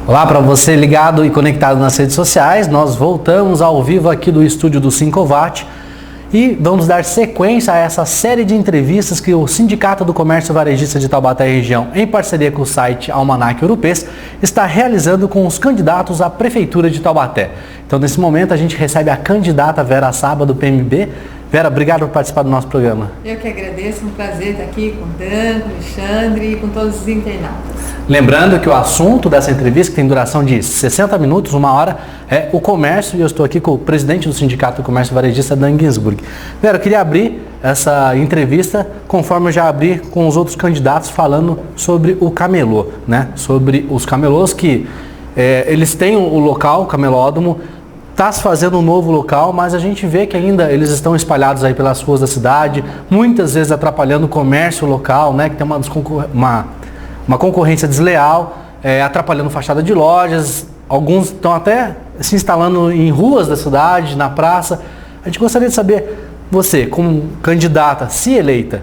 Olá para você ligado e conectado nas redes sociais, nós voltamos ao vivo aqui do estúdio do Sincovat e vamos dar sequência a essa série de entrevistas que o Sindicato do Comércio Varejista de Taubaté e região, em parceria com o site Almanac Europês, está realizando com os candidatos à Prefeitura de Taubaté. Então, nesse momento, a gente recebe a candidata Vera Saba, do PMB. Vera, obrigado por participar do nosso programa. Eu que agradeço, um prazer estar aqui com o Dan, com o Alexandre e com todos os internautas. Lembrando que o assunto dessa entrevista, que tem duração de 60 minutos, 1 hora, é o comércio, e eu estou aqui com o presidente do Sindicato do Comércio Varejista, Dan Ginsburg. Vera, eu queria abrir essa entrevista, conforme eu já abri com os outros candidatos, falando sobre o camelô, né? Sobre os camelôs que eles têm o local, o camelódromo, está se fazendo um novo local, mas a gente vê que ainda eles estão espalhados aí pelas ruas da cidade, muitas vezes atrapalhando o comércio local, né, que tem uma concorrência desleal, atrapalhando fachada de lojas. Alguns estão até se instalando em ruas da cidade, na praça. A gente gostaria de saber, você, como candidata, se eleita,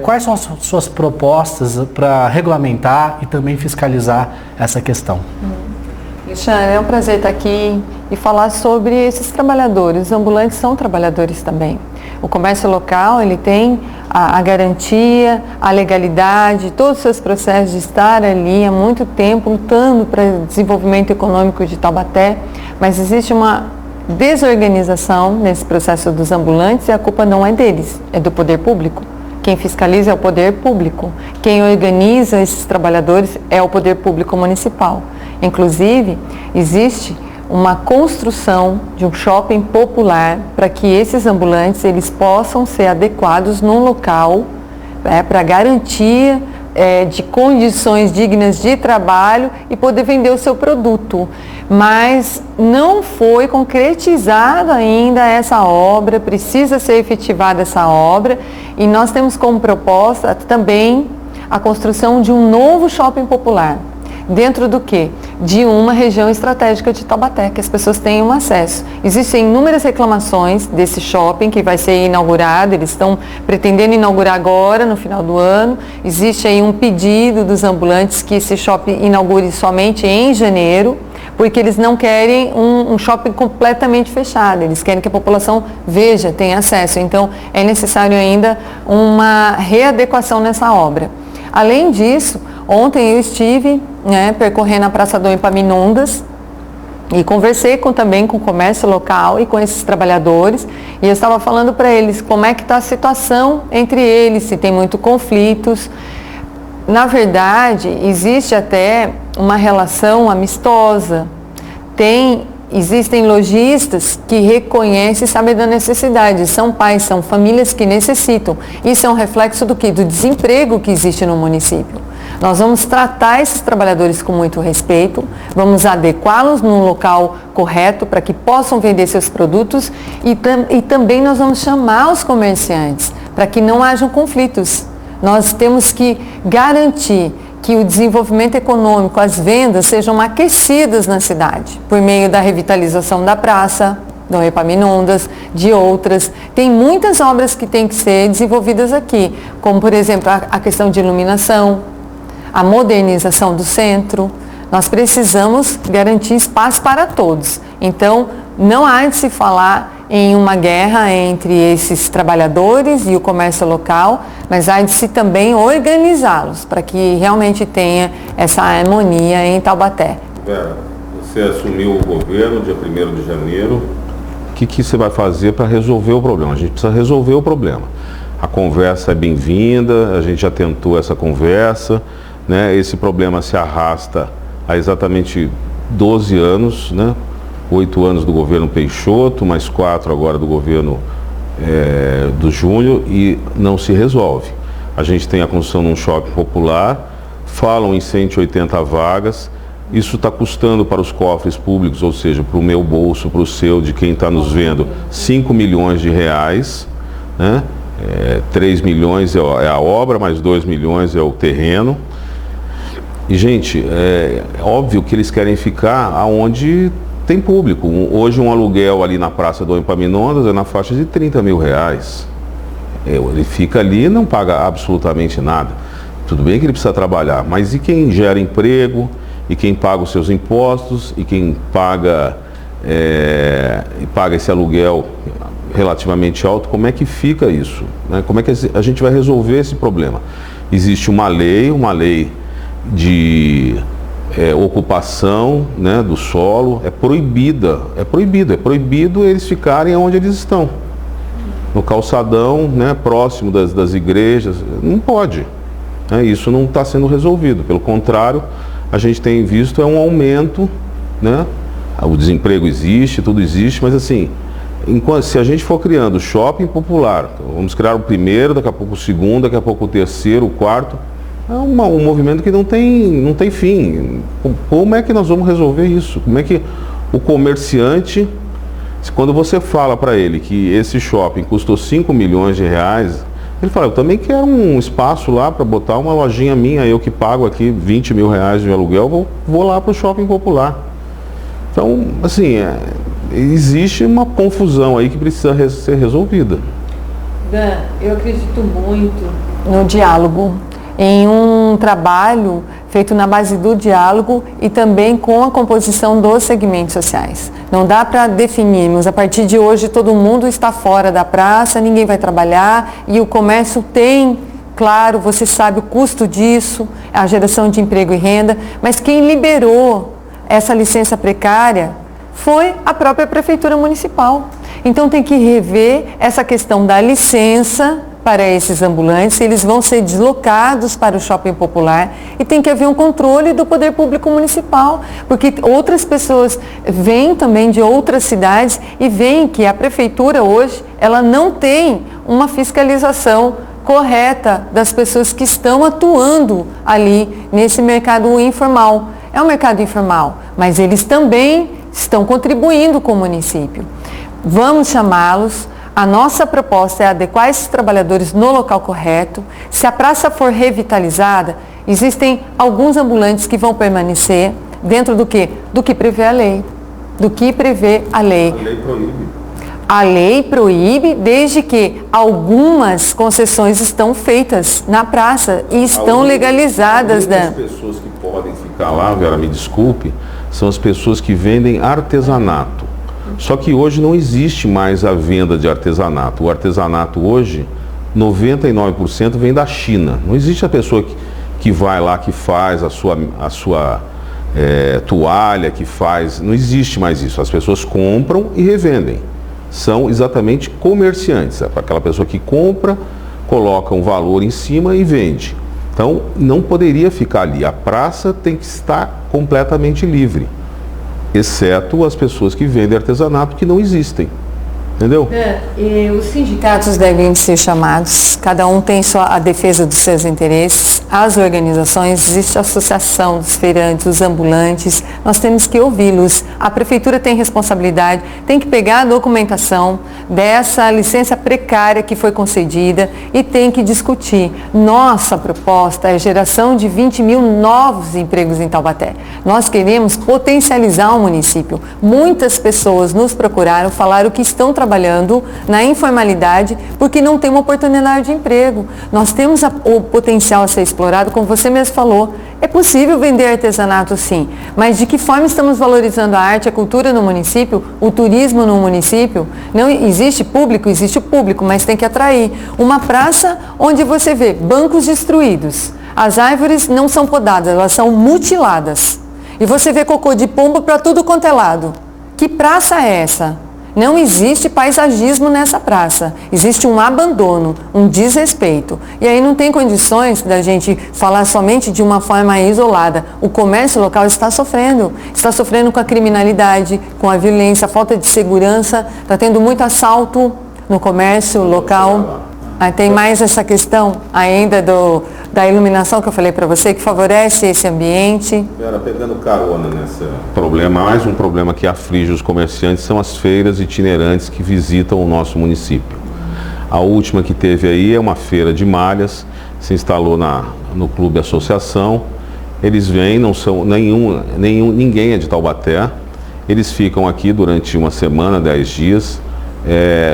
quais são as suas propostas para regulamentar e também fiscalizar essa questão? Alexandre, é um prazer estar aqui e falar sobre esses trabalhadores. Os ambulantes são trabalhadores também. O comércio local, ele tem a garantia, a legalidade, todos os seus processos de estar ali há muito tempo lutando para o desenvolvimento econômico de Taubaté, mas existe uma desorganização nesse processo dos ambulantes e a culpa não é deles, é do poder público. Quem fiscaliza é o poder público. Quem organiza esses trabalhadores é o poder público municipal. Inclusive, existe uma construção de um shopping popular para que esses ambulantes eles possam ser adequados num local para garantia de condições dignas de trabalho e poder vender o seu produto. Mas não foi concretizada ainda essa obra, precisa ser efetivada essa obra e nós temos como proposta também a construção de um novo shopping popular. Dentro do quê? De uma região estratégica de Taubaté, que as pessoas tenham acesso. Existem inúmeras reclamações desse shopping que vai ser inaugurado, eles estão pretendendo inaugurar agora, no final do ano. Existe aí um pedido dos ambulantes que esse shopping inaugure somente em janeiro, porque eles não querem um shopping completamente fechado, eles querem que a população veja, tenha acesso. Então, é necessário ainda uma readequação nessa obra. Além disso, ontem eu estive percorrendo a Praça do Epaminondas e conversei também com o comércio local e com esses trabalhadores e eu estava falando para eles como é que está a situação entre eles, se tem muitos conflitos. Na verdade, existe até uma relação amistosa. Existem lojistas que reconhecem e sabem da necessidade. São pais, são famílias que necessitam. Isso é um reflexo do quê? Do desemprego que existe no município. Nós vamos tratar esses trabalhadores com muito respeito, vamos adequá-los num local correto para que possam vender seus produtos e também nós vamos chamar os comerciantes para que não hajam conflitos. Nós temos que garantir que o desenvolvimento econômico, as vendas sejam aquecidas na cidade, por meio da revitalização da praça, do Epaminondas, de outras. Tem muitas obras que têm que ser desenvolvidas aqui, como por exemplo a questão de iluminação, a modernização do centro. Nós precisamos garantir espaço para todos. Então, não há de se falar em uma guerra entre esses trabalhadores e o comércio local, mas há de se também organizá-los para que realmente tenha essa harmonia em Taubaté. Vera, você assumiu o governo dia 1º de janeiro. O que você vai fazer para resolver o problema? A gente precisa resolver o problema. A conversa é bem-vinda, a gente já tentou essa conversa, né? Esse problema se arrasta há exatamente 12 anos, né? 8 anos do governo Peixoto, mais 4 agora do governo do Júnior e não se resolve. A gente tem a construção de um shopping popular, falam em 180 vagas, isso está custando para os cofres públicos, ou seja, para o meu bolso, para o seu, de quem está nos vendo, 5 milhões de reais, né? 3 milhões é a obra, mais 2 milhões é o terreno. E, gente, é óbvio que eles querem ficar aonde tem público. Hoje um aluguel ali na Praça do Epaminondas é na faixa de 30 mil reais. Ele fica ali e não paga absolutamente nada. Tudo bem que ele precisa trabalhar, mas e quem gera emprego, e quem paga os seus impostos, e quem paga esse aluguel relativamente alto, como é que fica isso? Né? Como é que a gente vai resolver esse problema? Existe uma lei de ocupação, né, do solo, é proibido eles ficarem onde eles estão. No calçadão, né, próximo das igrejas, não pode. Né? Isso não está sendo resolvido, pelo contrário, a gente tem visto um aumento, né? O desemprego existe, tudo existe, mas assim, se a gente for criando shopping popular, vamos criar o primeiro, daqui a pouco o segundo, daqui a pouco o terceiro, o quarto, é um movimento que não tem fim. Como é que nós vamos resolver isso? Como é que o comerciante, quando você fala para ele que esse shopping custou 5 milhões de reais, ele fala, eu também quero um espaço lá para botar uma lojinha minha, eu que pago aqui 20 mil reais de aluguel, vou lá para o shopping popular. Então, assim, existe uma confusão aí que precisa ser resolvida. Dan, eu acredito muito no diálogo, em um trabalho feito na base do diálogo e também com a composição dos segmentos sociais. Não dá para definirmos, a partir de hoje todo mundo está fora da praça, ninguém vai trabalhar e o comércio tem, claro, você sabe o custo disso, a geração de emprego e renda, mas quem liberou essa licença precária foi a própria Prefeitura Municipal. Então tem que rever essa questão da licença para esses ambulantes, eles vão ser deslocados para o shopping popular e tem que haver um controle do poder público municipal, porque outras pessoas vêm também de outras cidades e veem que a Prefeitura hoje, ela não tem uma fiscalização correta das pessoas que estão atuando ali nesse mercado informal. É um mercado informal, mas eles também estão contribuindo com o município. Vamos chamá-los. A nossa proposta é adequar esses trabalhadores no local correto. Se a praça for revitalizada, existem alguns ambulantes que vão permanecer dentro do quê? Do que prevê a lei. Do que prevê a lei. A lei proíbe. A lei proíbe desde que algumas concessões estão feitas na praça e estão legalizadas. As pessoas que podem ficar lá, Vera, me desculpe, são as pessoas que vendem artesanato. Só que hoje não existe mais a venda de artesanato. O artesanato hoje, 99% vem da China. Não existe a pessoa que vai lá, que faz a sua toalha, que faz... Não existe mais isso. As pessoas compram e revendem. São exatamente comerciantes. É para aquela pessoa que compra, coloca um valor em cima e vende. Então, não poderia ficar ali. A praça tem que estar completamente livre, exceto as pessoas que vendem artesanato, que não existem. Entendeu? E os sindicatos devem ser chamados, cada um tem a defesa dos seus interesses, as organizações, existe a associação dos feirantes, dos ambulantes, nós temos que ouvi-los. A prefeitura tem responsabilidade, tem que pegar a documentação dessa licença precária que foi concedida e tem que discutir. Nossa proposta é a geração de 20 mil novos empregos em Taubaté. Nós queremos potencializar o município. Muitas pessoas nos procuraram, falaram que estão trabalhando na informalidade porque não tem uma oportunidade de emprego. Nós temos o potencial a ser explorado, como você mesmo falou. É possível vender artesanato, sim, mas de que forma estamos valorizando a arte, a cultura no município, o turismo no município? Não existe público, existe o público, mas tem que atrair. Uma praça onde você vê bancos destruídos, as árvores não são podadas, elas são mutiladas. E você vê cocô de pombo para tudo quanto é lado. Que praça é essa? Não existe paisagismo nessa praça, existe um abandono, um desrespeito. E aí não tem condições da gente falar somente de uma forma isolada. O comércio local está sofrendo com a criminalidade, com a violência, a falta de segurança, está tendo muito assalto no comércio local. Tem mais essa questão ainda da iluminação que eu falei para você, que favorece esse ambiente. Vera, pegando carona nesse problema, mais um problema que aflige os comerciantes são as feiras itinerantes que visitam o nosso município. A última que teve aí é uma feira de malhas, se instalou no Clube Associação. Eles vêm, não são ninguém é de Taubaté. Eles ficam aqui durante uma semana, 10 dias.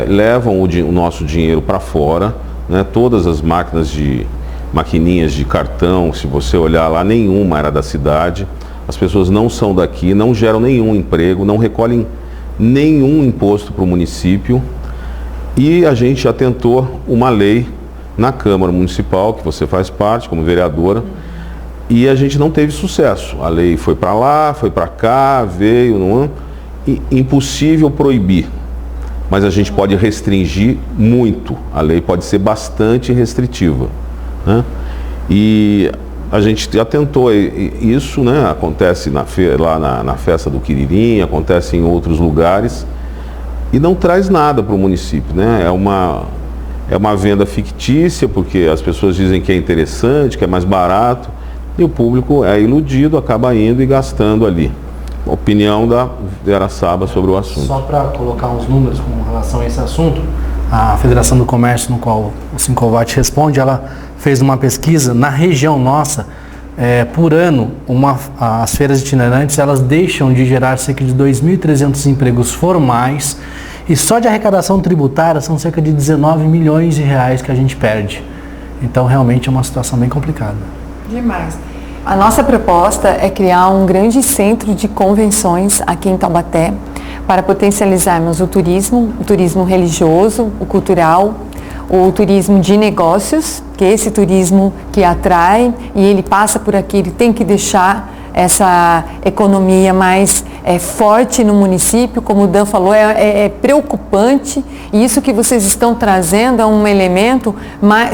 Levam o nosso dinheiro para fora, né? Todas as maquininhas de cartão, se você olhar lá, nenhuma era da cidade. as pessoas não são daqui, não geram nenhum emprego, não recolhem nenhum imposto para o município. E a gente já tentou uma lei na Câmara Municipal, que você faz parte como vereadora, e a gente não teve sucesso. A lei foi para lá, foi para cá, veio, não, impossível proibir. Mas a gente pode restringir muito. A lei pode ser bastante restritiva, né? E a gente já tentou isso, né? Acontece lá na festa do Quiririm, acontece em outros lugares e não traz nada para o município, né? É uma venda fictícia, porque as pessoas dizem que é interessante, que é mais barato, e o público é iludido, acaba indo e gastando ali. Opinião da Vera Saba sobre o assunto. Só para colocar uns números com relação a esse assunto, a Federação do Comércio, no qual o Sincovat responde, ela fez uma pesquisa na região nossa. Por ano, as feiras itinerantes, elas deixam de gerar cerca de 2.300 empregos formais, e só de arrecadação tributária são cerca de 19 milhões de reais que a gente perde. Então realmente é uma situação bem complicada. Demais. A nossa proposta é criar um grande centro de convenções aqui em Taubaté para potencializarmos o turismo religioso, o cultural, o turismo de negócios, que é esse turismo que atrai e ele passa por aqui, ele tem que deixar essa economia mais forte no município, como o Dan falou, é preocupante, e isso que vocês estão trazendo é um elemento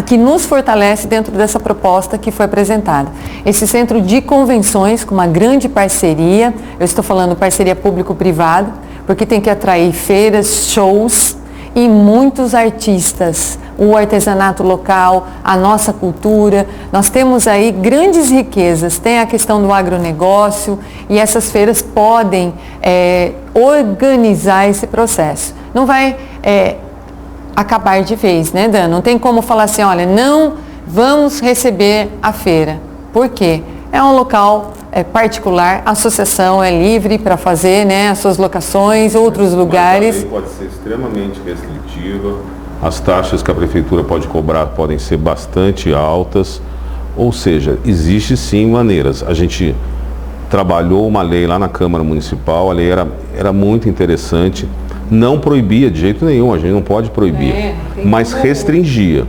que nos fortalece dentro dessa proposta que foi apresentada. Esse centro de convenções com uma grande parceria, eu estou falando parceria público-privada, porque tem que atrair feiras, shows e muitos artistas, o artesanato local, a nossa cultura. Nós temos aí grandes riquezas, tem a questão do agronegócio e essas feiras podem organizar esse processo. Não vai acabar de vez, né, Dan? Não tem como falar assim, olha, não vamos receber a feira. Por quê? É um local particular, a associação é livre para fazer, né, as suas locações, outros lugares. Também pode ser extremamente restritiva, as taxas que a prefeitura pode cobrar podem ser bastante altas, ou seja, existe sim maneiras. A gente trabalhou uma lei lá na Câmara Municipal, a lei era muito interessante, não proibia de jeito nenhum, a gente não pode proibir, mas restringia.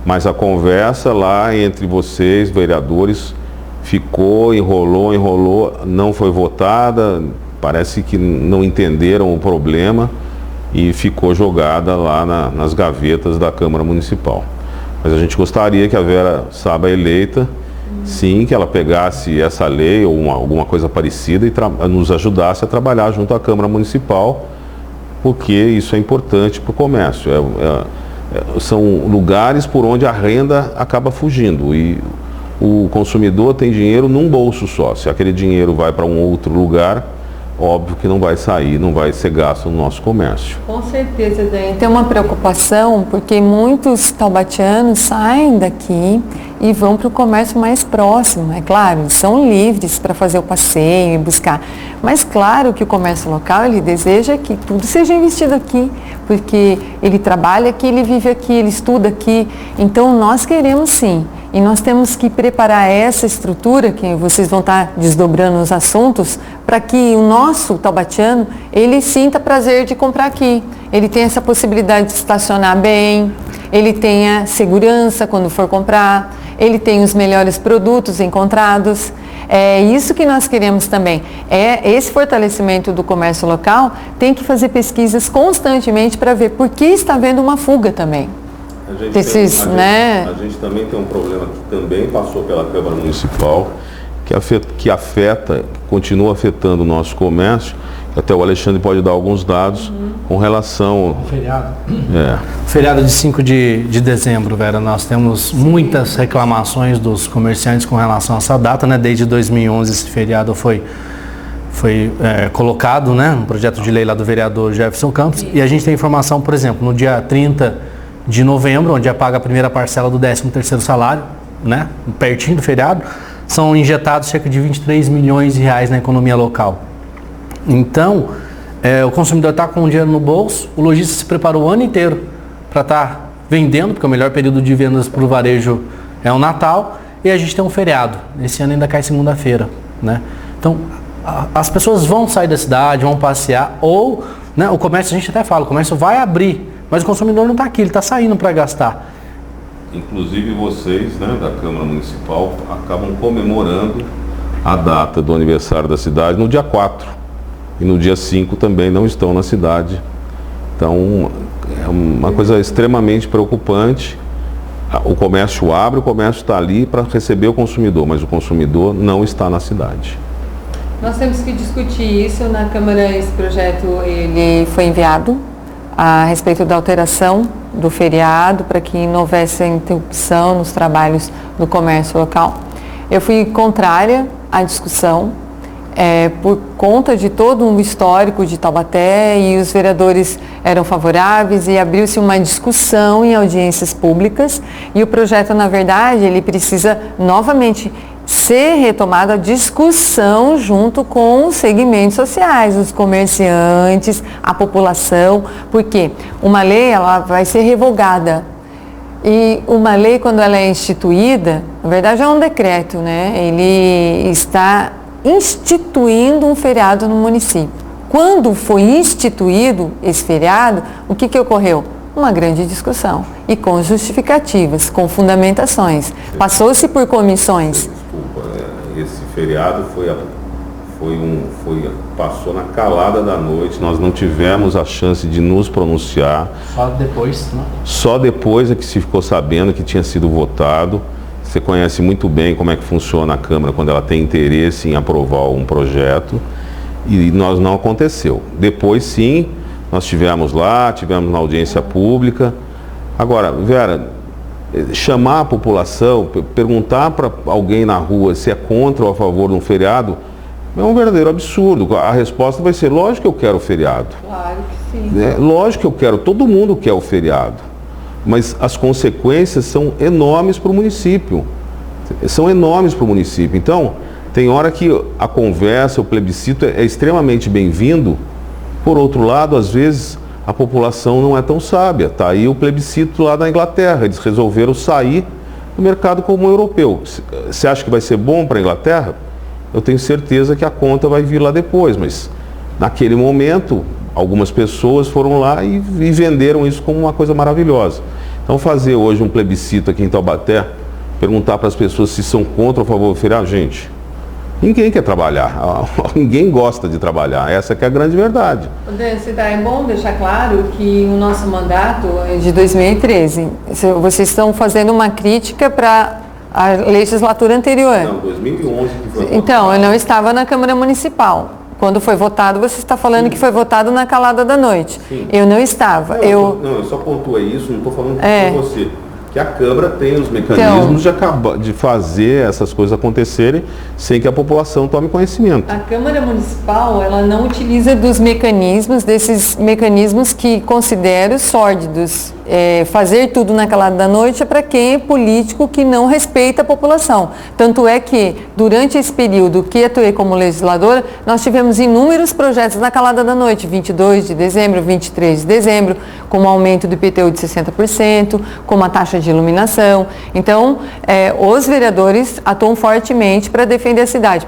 Mas a conversa lá entre vocês, vereadores, ficou, enrolou, não foi votada, parece que não entenderam o problema e ficou jogada lá nas gavetas da Câmara Municipal. Mas a gente gostaria que a Vera Saba eleita, sim, que ela pegasse essa lei ou alguma coisa parecida e nos ajudasse a trabalhar junto à Câmara Municipal, porque isso é importante para o comércio. São lugares por onde a renda acaba fugindo e o consumidor tem dinheiro num bolso só. Se aquele dinheiro vai para um outro lugar, óbvio que não vai sair, não vai ser gasto no nosso comércio. Com certeza, Dan. Tem uma preocupação porque muitos taubatianos saem daqui e vão para o comércio mais próximo. É claro, eles são livres para fazer o passeio e buscar. Mas claro que o comércio local, ele deseja que tudo seja investido aqui, porque ele trabalha aqui, ele vive aqui, ele estuda aqui. Então nós queremos sim. E nós temos que preparar essa estrutura, que vocês vão estar desdobrando os assuntos, para que o nosso taubatiano, ele sinta prazer de comprar aqui. Ele tenha essa possibilidade de estacionar bem, ele tenha segurança quando for comprar, ele tenha os melhores produtos encontrados. É isso que nós queremos também. Esse fortalecimento do comércio local tem que fazer pesquisas constantemente para ver por que está havendo uma fuga também. A gente também tem um problema que também passou pela Câmara Municipal, que afeta, continua afetando o nosso comércio. Até o Alexandre pode dar alguns dados com relação ao feriado. Feriado de 5 de dezembro, Vera, nós temos muitas reclamações dos comerciantes com relação a essa data, né? Desde 2011 esse feriado foi colocado, né, no projeto de lei lá do vereador Jefferson Campos. E a gente tem informação, por exemplo, no dia 30 de novembro, onde é paga a primeira parcela do 13º salário, né, pertinho do feriado, são injetados cerca de 23 milhões de reais na economia local. Então, o consumidor está com o dinheiro no bolso, o lojista se preparou o ano inteiro para estar vendendo, porque o melhor período de vendas para o varejo é o Natal, e a gente tem um feriado. Esse ano ainda cai segunda-feira, né? Então, as pessoas vão sair da cidade, vão passear, ou, né, o comércio, a gente até fala, o comércio vai abrir, mas o consumidor não está aqui, ele está saindo para gastar. Inclusive vocês, né, da Câmara Municipal, acabam comemorando a data do aniversário da cidade no dia 4. E no dia 5 também não estão na cidade. Então, é uma coisa extremamente preocupante. O comércio abre, o comércio está ali para receber o consumidor, mas o consumidor não está na cidade. Nós temos que discutir isso na Câmara. Esse projeto ele foi enviado a respeito da alteração do feriado para que não houvesse interrupção nos trabalhos do comércio local. Eu fui contrária à discussão por conta de todo um histórico de Taubaté, e os vereadores eram favoráveis e abriu-se uma discussão em audiências públicas, e o projeto, na verdade, ele precisa novamente ser retomada a discussão junto com os segmentos sociais, os comerciantes, a população, porque uma lei ela vai ser revogada. E uma lei, quando ela é instituída, na verdade é um decreto, né? Ele está instituindo um feriado no município. Quando foi instituído esse feriado, o que ocorreu? Uma grande discussão, e com justificativas, com fundamentações. Passou-se por comissões. Esse feriado passou na calada da noite, nós não tivemos a chance de nos pronunciar. Só depois, né? Só depois é que se ficou sabendo que tinha sido votado. Você conhece muito bem como é que funciona a Câmara quando ela tem interesse em aprovar um projeto, e nós não aconteceu. Depois sim, nós tivemos na audiência pública. Agora, Vera, chamar a população, perguntar para alguém na rua se é contra ou a favor de um feriado, é um verdadeiro absurdo. A resposta vai ser, lógico que eu quero o feriado. Claro que sim. Lógico que eu quero, todo mundo quer o feriado. Mas as consequências são enormes para o município. São enormes para o município. Então, tem hora que a conversa, o plebiscito é extremamente bem-vindo. Por outro lado, às vezes, a população não é tão sábia. Está aí o plebiscito lá da Inglaterra. Eles resolveram sair do mercado comum europeu. Você acha que vai ser bom para a Inglaterra? Eu tenho certeza que a conta vai vir lá depois. Mas, naquele momento, algumas pessoas foram lá e venderam isso como uma coisa maravilhosa. Então, fazer hoje um plebiscito aqui em Taubaté, perguntar para as pessoas se são contra ou a favor do feriado, gente, ninguém quer trabalhar, ninguém gosta de trabalhar, essa que é a grande verdade. André, é bom deixar claro que o nosso mandato é de 2013. Vocês estão fazendo uma crítica para a legislatura anterior. Não, 2011 que foi votado. Então, eu não estava na Câmara Municipal. Quando foi votado, você está falando que foi votado na calada da noite. Sim. Eu não estava. Eu só pontuei isso, não estou falando com você. Que a Câmara tem os mecanismos de fazer essas coisas acontecerem sem que a população tome conhecimento. A Câmara Municipal, ela não utiliza desses mecanismos que considero sórdidos. Fazer tudo na calada da noite é para quem é político que não respeita a população. Tanto é que, durante esse período que atuei como legisladora, nós tivemos inúmeros projetos na calada da noite, 22 de dezembro, 23 de dezembro, com um aumento do IPTU de 60%, com uma taxa de iluminação. Então, os vereadores atuam fortemente para defender a cidade.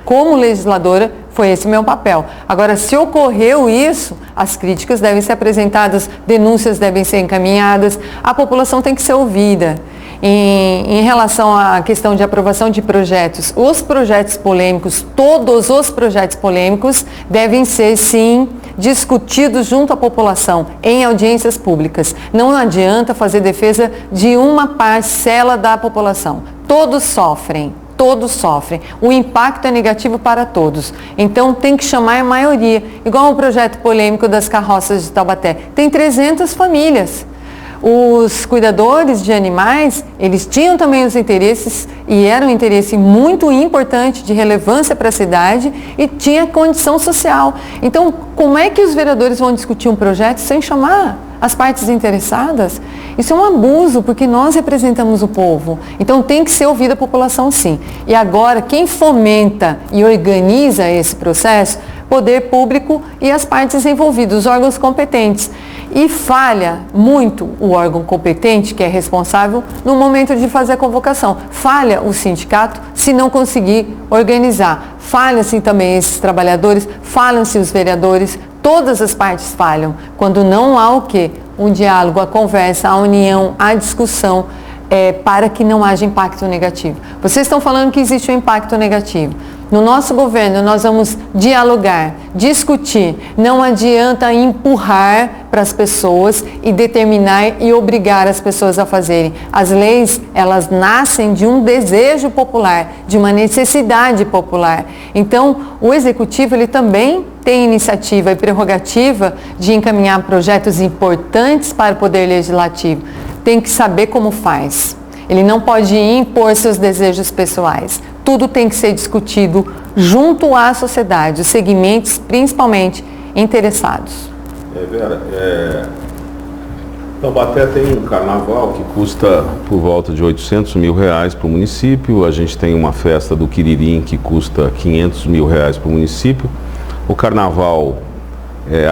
Como legisladora, foi esse meu papel. Agora, se ocorreu isso, as críticas devem ser apresentadas, denúncias devem ser encaminhadas, a população tem que ser ouvida. Em relação à questão de aprovação de projetos, os projetos polêmicos, todos os projetos polêmicos devem ser, sim, discutidos junto à população, em audiências públicas. Não adianta fazer defesa de uma parcela da população. Todos sofrem. O impacto é negativo para todos. Então tem que chamar a maioria. Igual o projeto polêmico das carroças de Taubaté. Tem 300 famílias. Os cuidadores de animais, eles tinham também os interesses, e era um interesse muito importante, de relevância para a cidade, e tinha condição social. Então, como é que os vereadores vão discutir um projeto sem chamar as partes interessadas? Isso é um abuso, porque nós representamos o povo. Então tem que ser ouvida a população, sim. E agora, quem fomenta e organiza esse processo poder público e as partes envolvidas, os órgãos competentes. E falha muito o órgão competente, que é responsável, no momento de fazer a convocação. Falha o sindicato se não conseguir organizar. Falham-se também esses trabalhadores, falham-se os vereadores, todas as partes falham. Quando não há o quê? Um diálogo, a conversa, a união, a discussão, para que não haja impacto negativo. Vocês estão falando que existe um impacto negativo. No nosso governo, nós vamos dialogar, discutir. Não adianta empurrar para as pessoas e determinar e obrigar as pessoas a fazerem. As leis, elas nascem de um desejo popular, de uma necessidade popular. Então, o executivo, ele também tem iniciativa e prerrogativa de encaminhar projetos importantes para o Poder Legislativo. Tem que saber como faz. Ele não pode impor seus desejos pessoais. Tudo tem que ser discutido junto à sociedade, os segmentos principalmente interessados. Vera, Taubaté tem um carnaval que custa por volta de R$800 mil para o município. A gente tem uma festa do Quiririm que custa R$500 mil para o município. O carnaval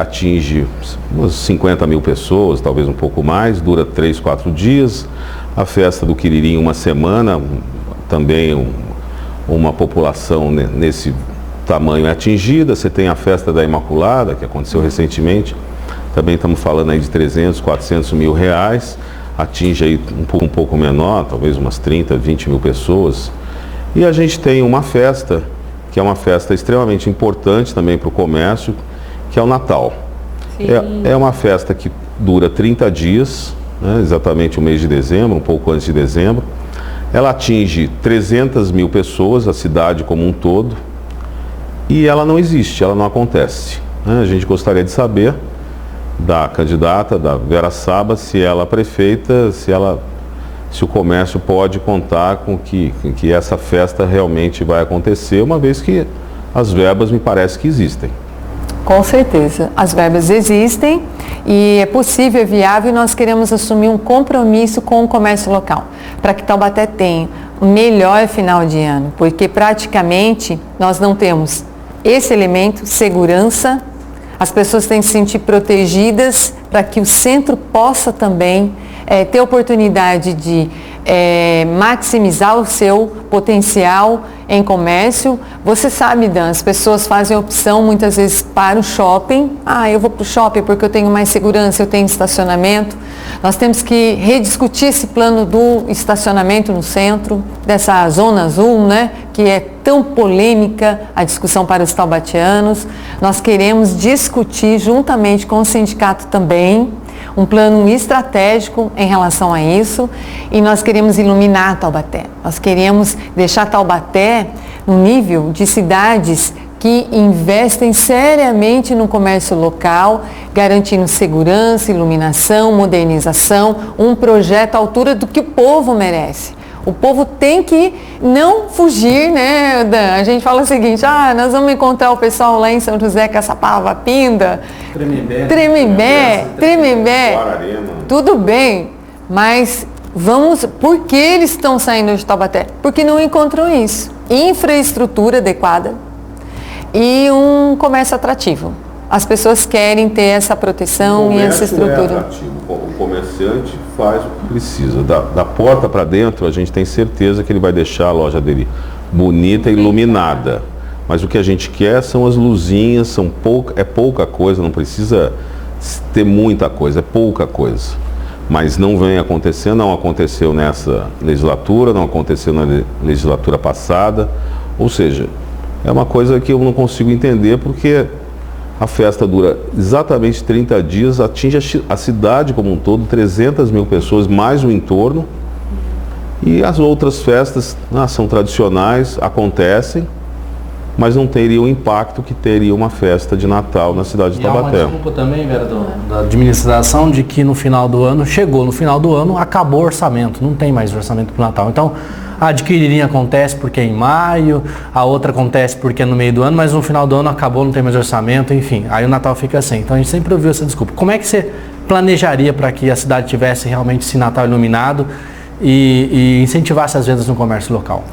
atinge umas 50 mil pessoas, talvez um pouco mais, dura 3, 4 dias. A festa do Quiririm, uma semana, também uma população nesse tamanho é atingida. Você tem a festa da Imaculada, que aconteceu recentemente, também estamos falando aí de 300, 400 mil reais, atinge aí um pouco menor, talvez umas 30, 20 mil pessoas. E a gente tem uma festa, que é uma festa extremamente importante também para o comércio, que é o Natal. É uma festa que dura 30 dias, né, exatamente o mês de dezembro, um pouco antes de dezembro. Ela atinge 300 mil pessoas, a cidade como um todo, e ela não existe, ela não acontece. Né? A gente gostaria de saber da candidata, da Vera Saba, se ela, prefeita, se o comércio pode contar com que essa festa realmente vai acontecer, uma vez que as verbas me parece que existem. Com certeza, as verbas existem e é possível, é viável, e nós queremos assumir um compromisso com o comércio local, para que Taubaté tenha um melhor final de ano, porque praticamente nós não temos esse elemento, segurança, as pessoas têm que se sentir protegidas para que o centro possa também ter oportunidade de maximizar o seu potencial em comércio. Você sabe, Dan, as pessoas fazem opção muitas vezes para o shopping. Eu vou para o shopping porque eu tenho mais segurança, eu tenho estacionamento. Nós temos que rediscutir esse plano do estacionamento no centro, dessa zona azul, né, que é tão polêmica a discussão para os taubatianos. Nós queremos discutir juntamente com o sindicato também um plano estratégico em relação a isso, e nós queremos iluminar Taubaté. Nós queremos deixar Taubaté no nível de cidades que investem seriamente no comércio local, garantindo segurança, iluminação, modernização, um projeto à altura do que o povo merece. O povo tem que não fugir, né, Dan? A gente fala o seguinte, nós vamos encontrar o pessoal lá em São José, Caçapava, Pinda, Tremembé, tudo bem, mas por que eles estão saindo de Taubaté? Porque não encontram isso. Infraestrutura adequada e um comércio atrativo. As pessoas querem ter essa proteção e essa estrutura. O comerciante faz o que precisa. Da porta para dentro, a gente tem certeza que ele vai deixar a loja dele bonita e iluminada. Mas o que a gente quer são as luzinhas, é pouca coisa, não precisa ter muita coisa, é pouca coisa. Mas não vem acontecendo, não aconteceu nessa legislatura, não aconteceu na legislatura passada. Ou seja, é uma coisa que eu não consigo entender, porque a festa dura exatamente 30 dias, atinge a cidade como um todo, 300 mil pessoas, mais o entorno. E as outras festas são tradicionais, acontecem, mas não teria o impacto que teria uma festa de Natal na cidade de Taubaté. Há uma desculpa também, Vera, da administração, de que no final do ano, acabou o orçamento, não tem mais orçamento para o Natal. Então, a de Quiririm acontece porque é em maio, a outra acontece porque é no meio do ano, mas no final do ano acabou, não tem mais orçamento, enfim, aí o Natal fica assim. Então a gente sempre ouviu essa desculpa. Como é que você planejaria para que a cidade tivesse realmente esse Natal iluminado e incentivasse as vendas no comércio local?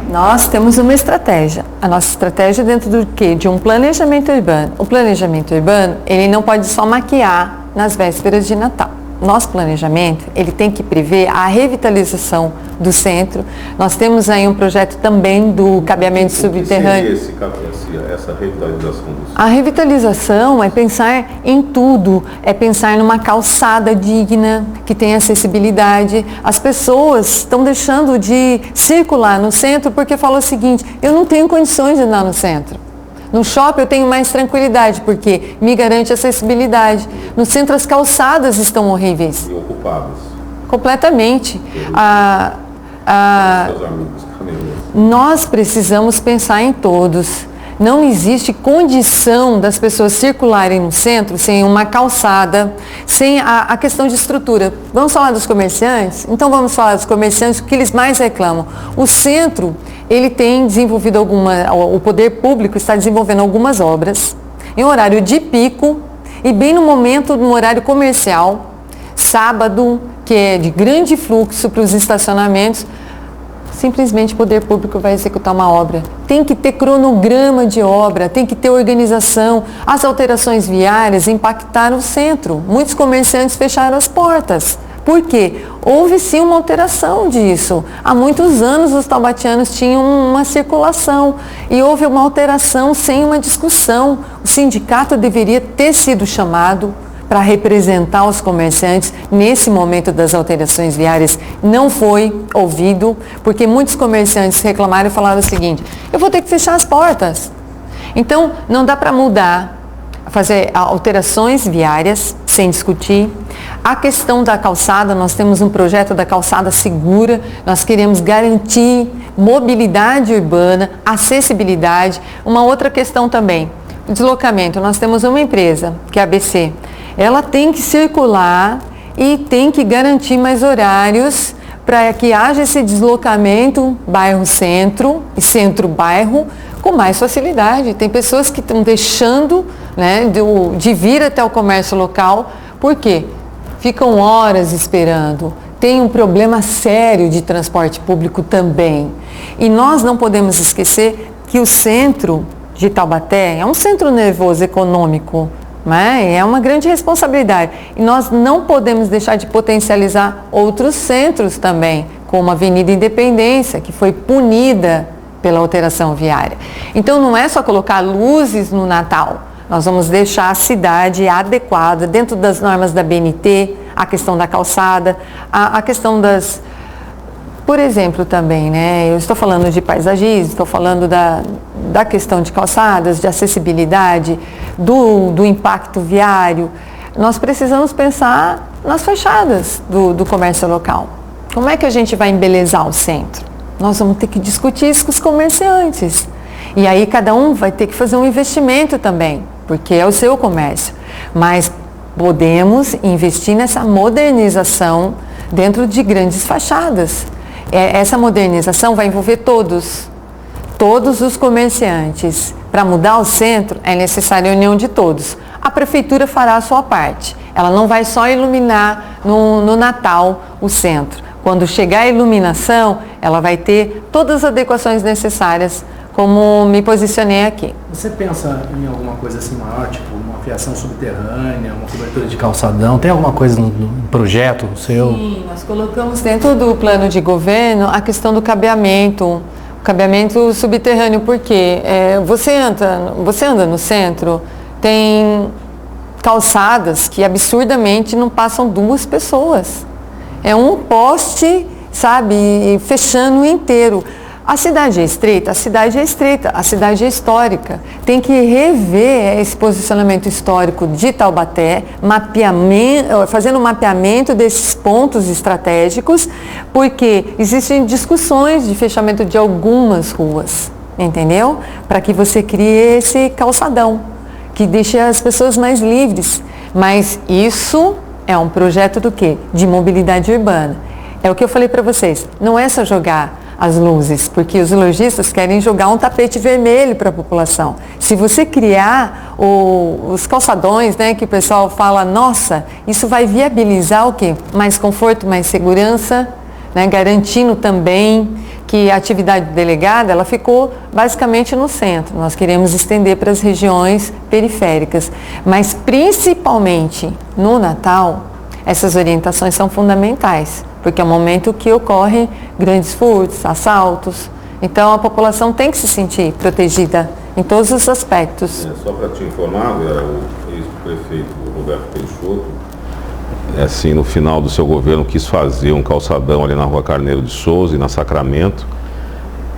Nós temos uma estratégia. A nossa estratégia é dentro do quê? De um planejamento urbano. O planejamento urbano, ele não pode só maquiar nas vésperas de Natal. Nosso planejamento, ele tem que prever a revitalização do centro. Nós temos aí um projeto também do cabeamento subterrâneo. O que seria essa revitalização do centro? A revitalização é pensar em tudo, é pensar numa calçada digna, que tenha acessibilidade. As pessoas estão deixando de circular no centro porque falam o seguinte: eu não tenho condições de andar no centro. No shopping eu tenho mais tranquilidade, porque me garante acessibilidade. No centro as calçadas estão horríveis. E ocupadas. Completamente. Seus amigos caminhando. Nós precisamos pensar em todos. Não existe condição das pessoas circularem no centro sem uma calçada, sem a questão de estrutura. Vamos falar dos comerciantes? Então vamos falar dos comerciantes, o que eles mais reclamam. O centro, ele tem desenvolvido o poder público está desenvolvendo algumas obras em horário de pico e bem no horário comercial, sábado, que é de grande fluxo para os estacionamentos. Simplesmente o poder público vai executar uma obra. Tem que ter cronograma de obra, tem que ter organização. As alterações viárias impactaram o centro. Muitos comerciantes fecharam as portas. Por quê? Houve sim uma alteração disso. Há muitos anos os taubatianos tinham uma circulação e houve uma alteração sem uma discussão. O sindicato deveria ter sido chamado para representar os comerciantes nesse momento das alterações viárias. Não foi ouvido, porque muitos comerciantes reclamaram e falaram o seguinte: eu vou ter que fechar as portas. Então, não dá para mudar, fazer alterações viárias sem discutir. A questão da calçada, nós temos um projeto da calçada segura, nós queremos garantir mobilidade urbana, acessibilidade. Uma outra questão também, deslocamento. Nós temos uma empresa, que é a ABC. Ela tem que circular e tem que garantir mais horários para que haja esse deslocamento bairro-centro e centro-bairro com mais facilidade. Tem pessoas que estão deixando, né, de vir até o comércio local, por quê? Ficam horas esperando. Tem um problema sério de transporte público também. E nós não podemos esquecer que o centro de Taubaté é um centro nervoso econômico, né? É uma grande responsabilidade. E nós não podemos deixar de potencializar outros centros também, como a Avenida Independência, que foi punida pela alteração viária. Então não é só colocar luzes no Natal. Nós vamos deixar a cidade adequada, dentro das normas da BNT, a questão da calçada, a questão das... Por exemplo, também, né? Eu estou falando de paisagismo, estou falando da questão de calçadas, de acessibilidade, do impacto viário. Nós precisamos pensar nas fachadas do comércio local. Como é que a gente vai embelezar o centro? Nós vamos ter que discutir isso com os comerciantes. E aí cada um vai ter que fazer um investimento também, porque é o seu comércio. Mas podemos investir nessa modernização dentro de grandes fachadas. Essa modernização vai envolver todos os comerciantes. Para mudar o centro é necessária a união de todos. A prefeitura fará a sua parte. Ela não vai só iluminar no Natal o centro. Quando chegar a iluminação, ela vai ter todas as adequações necessárias, como me posicionei aqui. Você pensa em alguma coisa assim maior, tipo uma fiação subterrânea, uma cobertura de calçadão? Tem alguma coisa no projeto seu? Sim, nós colocamos dentro do plano de governo a questão do cabeamento subterrâneo, porque você anda no centro, tem calçadas que absurdamente não passam 2 pessoas. É um poste, sabe, fechando inteiro. A cidade é estreita, a cidade é histórica. Tem que rever esse posicionamento histórico de Taubaté, fazendo um mapeamento desses pontos estratégicos, porque existem discussões de fechamento de algumas ruas, entendeu? Para que você crie esse calçadão, que deixe as pessoas mais livres. Mas isso é um projeto do quê? De mobilidade urbana. É o que eu falei para vocês, não é só jogar as luzes, porque os lojistas querem jogar um tapete vermelho para a população. Se você criar os calçadões, né, que o pessoal fala, nossa, isso vai viabilizar o quê? Mais conforto, mais segurança, né, garantindo também que a atividade delegada ela ficou basicamente no centro. Nós queremos estender para as regiões periféricas, mas principalmente no Natal, essas orientações são fundamentais, porque é o momento que ocorrem grandes furtos, assaltos. Então a população tem que se sentir protegida em todos os aspectos. Só para te informar, Vera, o ex-prefeito Roberto Peixoto, assim, no final do seu governo, quis fazer um calçadão ali na Rua Carneiro de Souza e na Sacramento,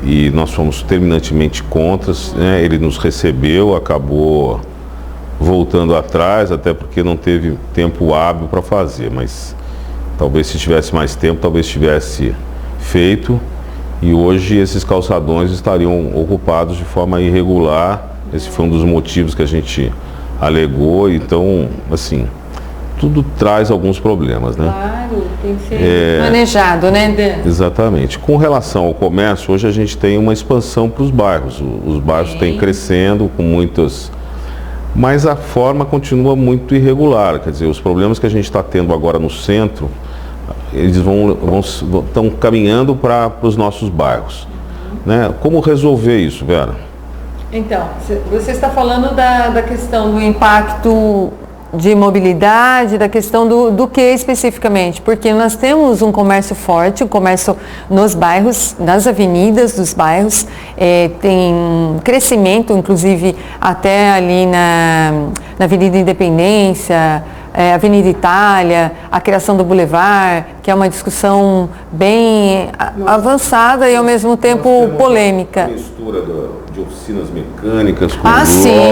e nós fomos terminantemente contra, né? Ele nos recebeu, acabou voltando atrás, até porque não teve tempo hábil para fazer, mas talvez se tivesse mais tempo, talvez tivesse feito, e hoje esses calçadões estariam ocupados de forma irregular. Esse foi um dos motivos que a gente alegou. Então, assim, tudo traz alguns problemas, né? Claro, tem que ser planejado, né, Dan? Exatamente. Com relação ao comércio, hoje a gente tem uma expansão para os bairros. Os bairros têm crescendo com muitas... Mas a forma continua muito irregular. Quer dizer, os problemas que a gente está tendo agora no centro, eles estão caminhando para os nossos bairros. Né? Como resolver isso, Vera? Então, você está falando da questão do impacto de mobilidade, da questão do que especificamente? Porque nós temos um comércio forte, um comércio nos bairros, nas avenidas dos bairros, tem crescimento, inclusive até ali na Avenida Independência, Avenida Itália, a criação do Boulevard, que é uma discussão bem avançada e ao mesmo tempo polêmica. A mistura de oficinas mecânicas com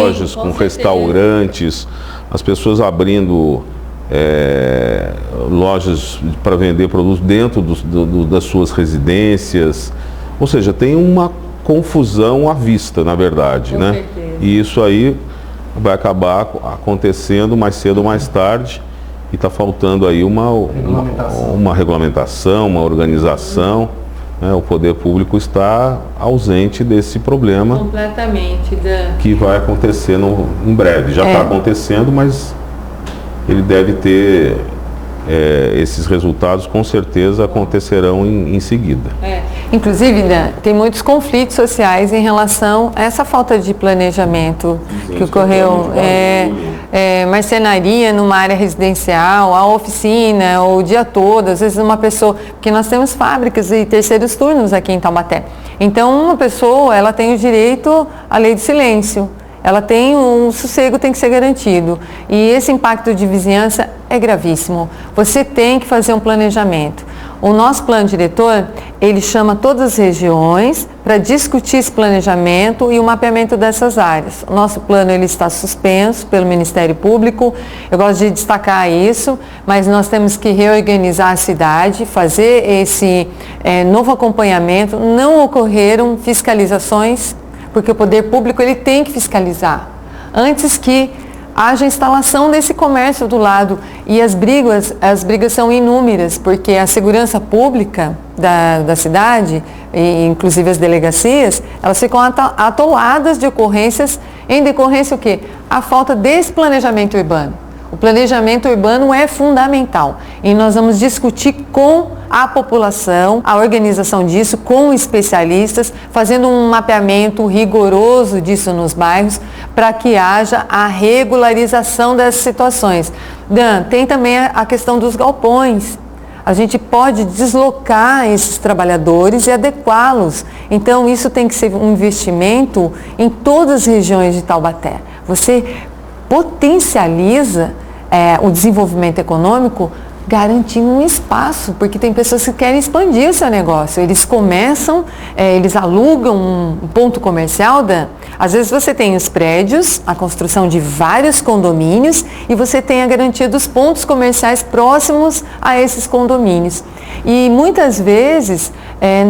lojas, com restaurantes, as pessoas abrindo lojas para vender produtos dentro das suas residências. Ou seja, tem uma confusão à vista, na verdade, né? Certeza. E isso aí vai acabar acontecendo mais cedo ou mais tarde, e está faltando aí uma regulamentação, uma organização, né? O poder público está ausente desse problema. Completamente, Dan. Que vai acontecer em breve. Já está acontecendo, mas ele deve ter... esses resultados com certeza acontecerão em seguida. Inclusive, Dan, tem muitos conflitos sociais em relação a essa falta de planejamento que ocorreu. Marcenaria numa área residencial, a oficina, o dia todo, às vezes uma pessoa... Porque nós temos fábricas e terceiros turnos aqui em Taubaté. Então, uma pessoa, ela tem o direito à lei de silêncio. Ela tem um sossego, tem que ser garantido. E esse impacto de vizinhança é gravíssimo. Você tem que fazer um planejamento. O nosso plano diretor, ele chama todas as regiões para discutir esse planejamento e o mapeamento dessas áreas. O nosso plano ele está suspenso pelo Ministério Público. Eu gosto de destacar isso, mas nós temos que reorganizar a cidade, fazer esse novo acompanhamento. Não ocorreram fiscalizações, porque o poder público ele tem que fiscalizar antes que haja instalação desse comércio do lado. E as brigas são inúmeras, porque a segurança pública da cidade, e inclusive as delegacias, elas ficam atoladas de ocorrências em decorrência o quê? A falta desse planejamento urbano. O planejamento urbano é fundamental e nós vamos discutir com a população, a organização disso, com especialistas, fazendo um mapeamento rigoroso disso nos bairros, para que haja a regularização dessas situações. Dan, tem também a questão dos galpões. A gente pode deslocar esses trabalhadores e adequá-los. Então, isso tem que ser um investimento em todas as regiões de Taubaté. Você potencializa o desenvolvimento econômico garantindo um espaço, porque tem pessoas que querem expandir o seu negócio. Eles começam, eles alugam um ponto comercial, às vezes você tem os prédios, a construção de vários condomínios e você tem a garantia dos pontos comerciais próximos a esses condomínios. E muitas vezes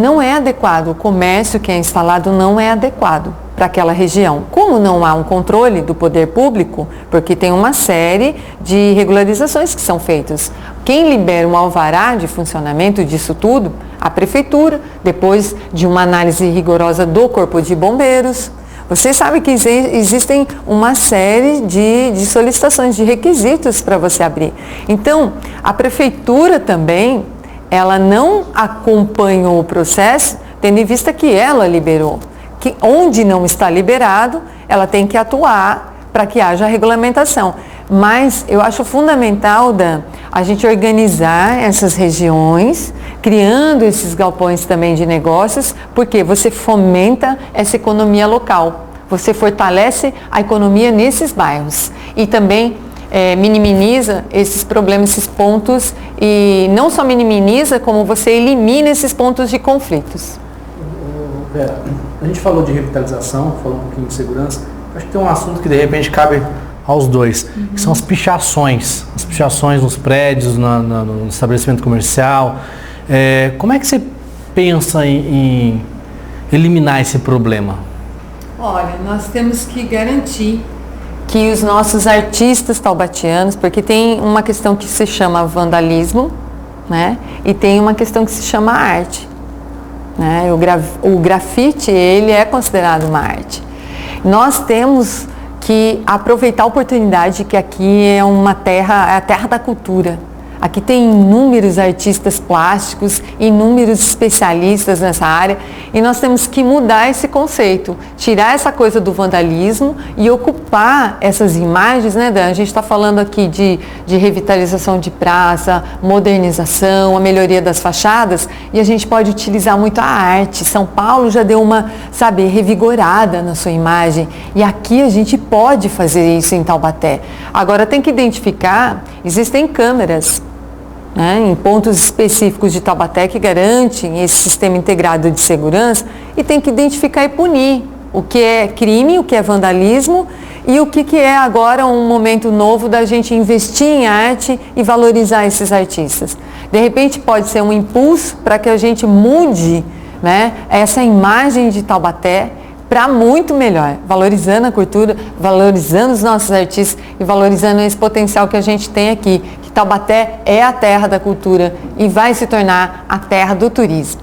não é adequado, o comércio que é instalado não é adequado para aquela região. Como não há um controle do poder público, porque tem uma série de regularizações que são feitas. Quem libera um alvará de funcionamento disso tudo? A prefeitura, depois de uma análise rigorosa do Corpo de Bombeiros. Você sabe que existem uma série de solicitações, de requisitos para você abrir. Então, a prefeitura também, ela não acompanhou o processo tendo em vista que ela liberou. Que onde não está liberado, ela tem que atuar para que haja regulamentação. Mas eu acho fundamental, Dan, a gente organizar essas regiões, criando esses galpões também de negócios, porque você fomenta essa economia local, você fortalece a economia nesses bairros e também minimiza esses problemas, esses pontos, e não só minimiza, como você elimina esses pontos de conflitos. Vera, a gente falou de revitalização, falou um pouquinho de segurança, acho que tem um assunto que de repente cabe aos dois, que são as pichações nos prédios, no estabelecimento comercial. Como é que você pensa em eliminar esse problema? Olha, nós temos que garantir que os nossos artistas taubatianos, porque tem uma questão que se chama vandalismo, né? E tem uma questão que se chama arte, né? O grafite, ele é considerado uma arte. Nós temos que aproveitar a oportunidade que aqui é uma terra, é a terra da cultura. Aqui tem inúmeros artistas plásticos, inúmeros especialistas nessa área, e nós temos que mudar esse conceito, tirar essa coisa do vandalismo e ocupar essas imagens, né, Dan? A gente está falando aqui de revitalização de praça, modernização, a melhoria das fachadas, e a gente pode utilizar muito a arte. São Paulo já deu uma, revigorada na sua imagem, e aqui a gente pode fazer isso em Taubaté. Agora tem que identificar, existem câmeras, né, em pontos específicos de Taubaté que garantem esse sistema integrado de segurança, e tem que identificar e punir o que é crime, o que é vandalismo e o que é agora um momento novo da gente investir em arte e valorizar esses artistas. De repente pode ser um impulso para que a gente mude, né, essa imagem de Taubaté para muito melhor, valorizando a cultura, valorizando os nossos artistas e valorizando esse potencial que a gente tem aqui, que Taubaté é a terra da cultura e vai se tornar a terra do turismo.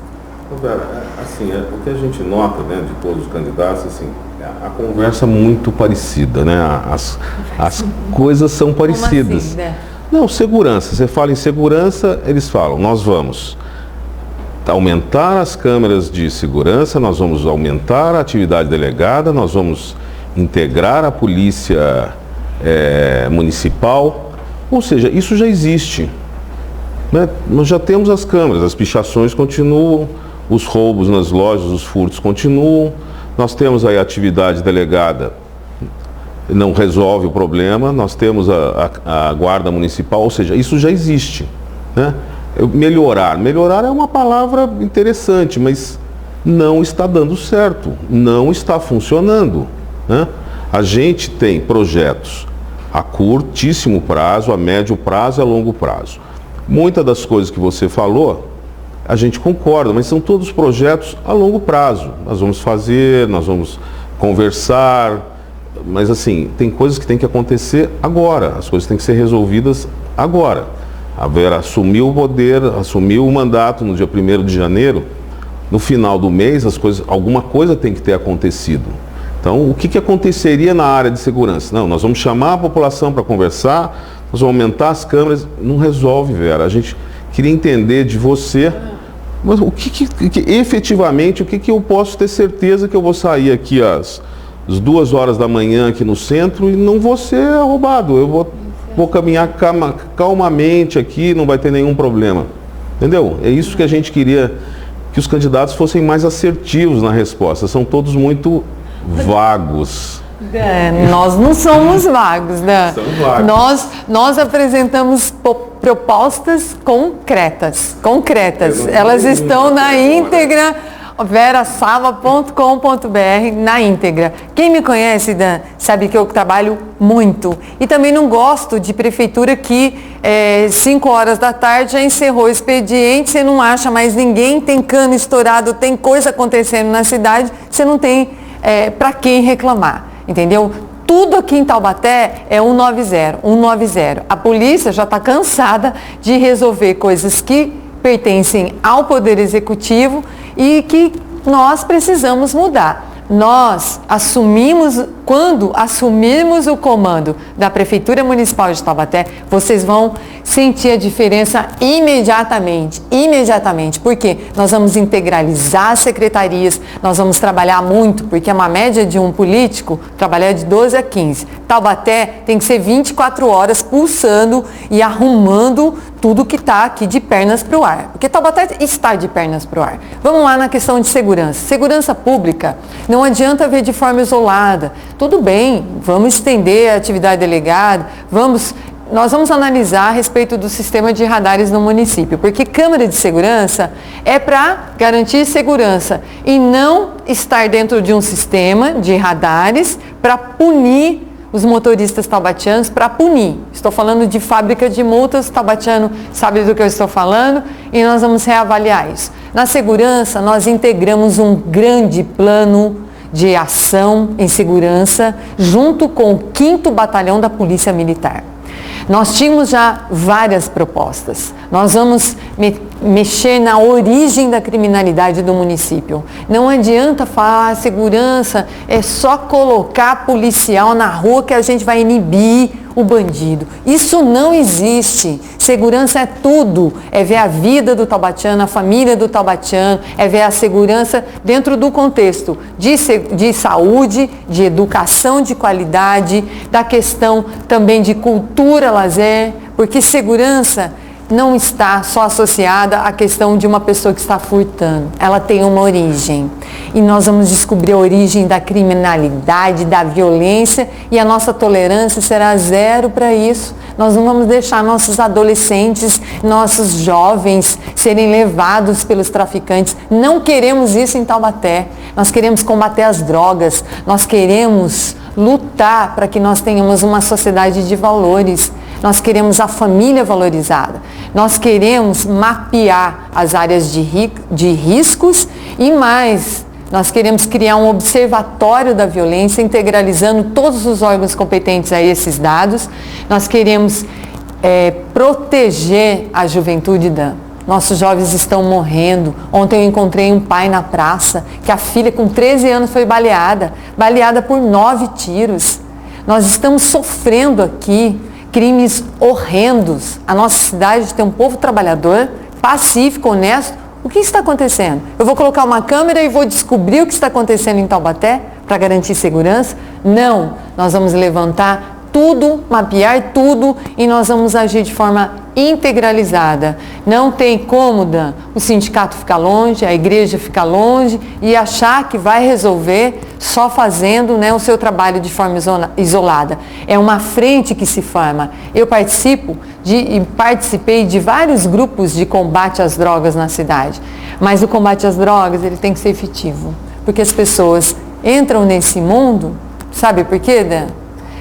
Vera, assim, o que a gente nota, né, de todos os candidatos, assim, a conversa é muito parecida, né? As coisas são parecidas. Como assim, né? Não, segurança. Você fala em segurança, eles falam, nós vamos aumentar as câmeras de segurança, nós vamos aumentar a atividade delegada, nós vamos integrar a polícia municipal, ou seja, isso já existe, né? Nós já temos as câmeras, as pichações continuam, os roubos nas lojas, os furtos continuam, nós temos aí a atividade delegada, não resolve o problema, nós temos a guarda municipal, ou seja, isso já existe, né? Melhorar é uma palavra interessante, mas não está dando certo, não está funcionando, né? A gente tem projetos a curtíssimo prazo, a médio prazo e a longo prazo. Muitas das coisas que você falou, a gente concorda, mas são todos projetos a longo prazo. Nós vamos fazer, nós vamos conversar, mas assim, tem coisas que tem que acontecer agora, as coisas têm que ser resolvidas agora. A Vera assumiu o poder, assumiu o mandato no dia 1º de janeiro, no final do mês alguma coisa tem que ter acontecido. Então, o que aconteceria na área de segurança? Não, nós vamos chamar a população para conversar, nós vamos aumentar as câmeras, não resolve, Vera. A gente queria entender de você, mas efetivamente, o que eu posso ter certeza que eu vou sair aqui às 2 horas da manhã aqui no centro e não vou ser roubado, eu vou caminhar calmamente aqui, não vai ter nenhum problema. Entendeu? É isso que a gente queria, que os candidatos fossem mais assertivos na resposta. São todos muito vagos. Nós não somos vagos, né? São vagos. Nós apresentamos propostas concretas. Elas estão na íntegra, verasava.com.br, na íntegra. Quem me conhece, Dan, sabe que eu trabalho muito. E também não gosto de prefeitura que 5 horas da tarde já encerrou o expediente, você não acha mais ninguém, tem cano estourado, tem coisa acontecendo na cidade, você não tem para quem reclamar, entendeu? Tudo aqui em Taubaté é 190. A polícia já está cansada de resolver coisas que pertencem ao Poder Executivo e que nós precisamos mudar. nós quando assumirmos o comando da Prefeitura Municipal de Taubaté, vocês vão sentir a diferença imediatamente, porque nós vamos integralizar as secretarias, nós vamos trabalhar muito, porque é uma média de um político trabalhar de 12 a 15. Taubaté tem que ser 24 horas pulsando e arrumando tudo que está aqui de pernas para o ar, porque Taubaté está de pernas para o ar. Vamos lá na questão de segurança. Segurança pública, não adianta ver de forma isolada. Tudo bem, vamos estender a atividade delegada, nós vamos analisar a respeito do sistema de radares no município, porque câmera de segurança é para garantir segurança e não estar dentro de um sistema de radares para punir os motoristas taubatianos, para punir. Estou falando de fábrica de multas, o taubatiano sabe do que eu estou falando e nós vamos reavaliar isso. Na segurança, nós integramos um grande plano de ação em segurança junto com o 5º Batalhão da Polícia Militar. Nós tínhamos já várias propostas. Nós vamos mexer na origem da criminalidade do município. Não adianta falar segurança, é só colocar policial na rua que a gente vai inibir o bandido. Isso não existe. Segurança é tudo. É ver a vida do taubatiano, a família do taubatiano, é ver a segurança dentro do contexto de saúde, de educação de qualidade, da questão também de cultura, lazer, porque segurança não está só associada à questão de uma pessoa que está furtando. Ela tem uma origem. E nós vamos descobrir a origem da criminalidade, da violência, e a nossa tolerância será zero para isso. Nós não vamos deixar nossos adolescentes, nossos jovens serem levados pelos traficantes. Não queremos isso em Taubaté. Nós queremos combater as drogas. Nós queremos lutar para que nós tenhamos uma sociedade de valores. Nós queremos a família valorizada. Nós queremos mapear as áreas de riscos e mais. Nós queremos criar um observatório da violência, integralizando todos os órgãos competentes a esses dados. Nós queremos proteger a juventude Nossos jovens estão morrendo. Ontem eu encontrei um pai na praça, que a filha com 13 anos foi baleada por 9 tiros. Nós estamos sofrendo aqui crimes horrendos. A nossa cidade tem um povo trabalhador, pacífico, honesto. O que está acontecendo? Eu vou colocar uma câmera e vou descobrir o que está acontecendo em Taubaté para garantir segurança? Não, nós vamos levantar tudo, mapear tudo e nós vamos agir de forma integralizada. Não tem como, Dan, o sindicato ficar longe, a igreja ficar longe e achar que vai resolver só fazendo, né, o seu trabalho de forma isolada. É uma frente que se forma. Eu participei de vários grupos de combate às drogas na cidade, mas o combate às drogas ele tem que ser efetivo, porque as pessoas entram nesse mundo, sabe por quê, Dan?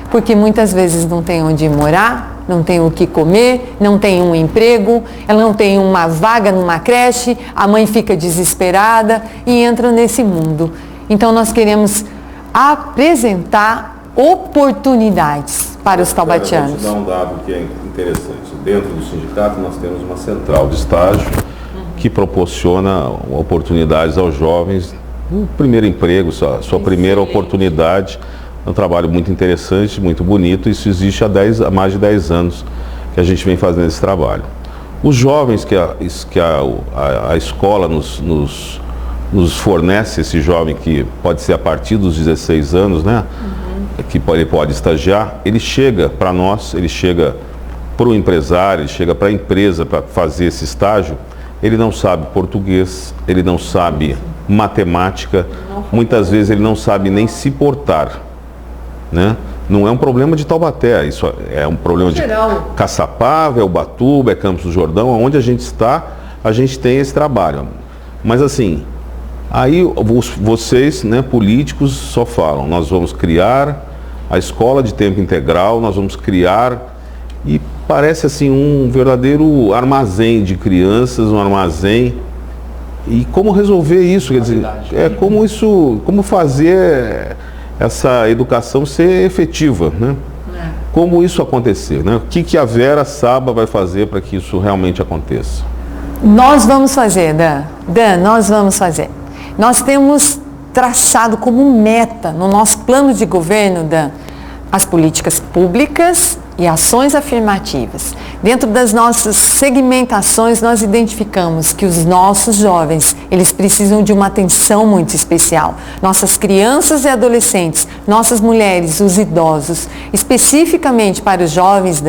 Porque muitas vezes não tem onde morar, não tem o que comer, não tem um emprego, ela não tem uma vaga numa creche, a mãe fica desesperada e entra nesse mundo. Então nós queremos apresentar oportunidades para os taubatianos. Vou te dar um dado que é interessante. Dentro do sindicato nós temos uma central de estágio que proporciona oportunidades aos jovens, o primeiro emprego, sua primeira oportunidade. É um trabalho muito interessante, muito bonito. Isso existe há mais de 10 anos que a gente vem fazendo esse trabalho. Os jovens que a escola nos fornece, esse jovem que pode ser a partir dos 16 anos, né? Que ele pode estagiar, ele chega para nós, ele chega para o empresário, ele chega para a empresa para fazer esse estágio. Ele não sabe português, ele não sabe matemática, muitas vezes ele não sabe nem se portar. Né? Não é um problema de Taubaté, isso é um problema de Caçapava, é Ubatuba, é Campos do Jordão, onde a gente está, a gente tem esse trabalho. Mas assim, aí vocês, né, políticos, só falam, nós vamos criar a escola de tempo integral, nós vamos criar, e parece assim um verdadeiro armazém de crianças, um armazém. E como resolver isso? Quer dizer, como fazer essa educação ser efetiva, né? Como isso acontecer, né? O que a Vera Saba vai fazer para que isso realmente aconteça? Nós vamos fazer, Dan, nós vamos fazer. Nós temos traçado como meta no nosso plano de governo as políticas públicas e ações afirmativas. Dentro das nossas segmentações, nós identificamos que os nossos jovens, eles precisam de uma atenção muito especial. Nossas crianças e adolescentes, nossas mulheres, os idosos, especificamente para os jovens,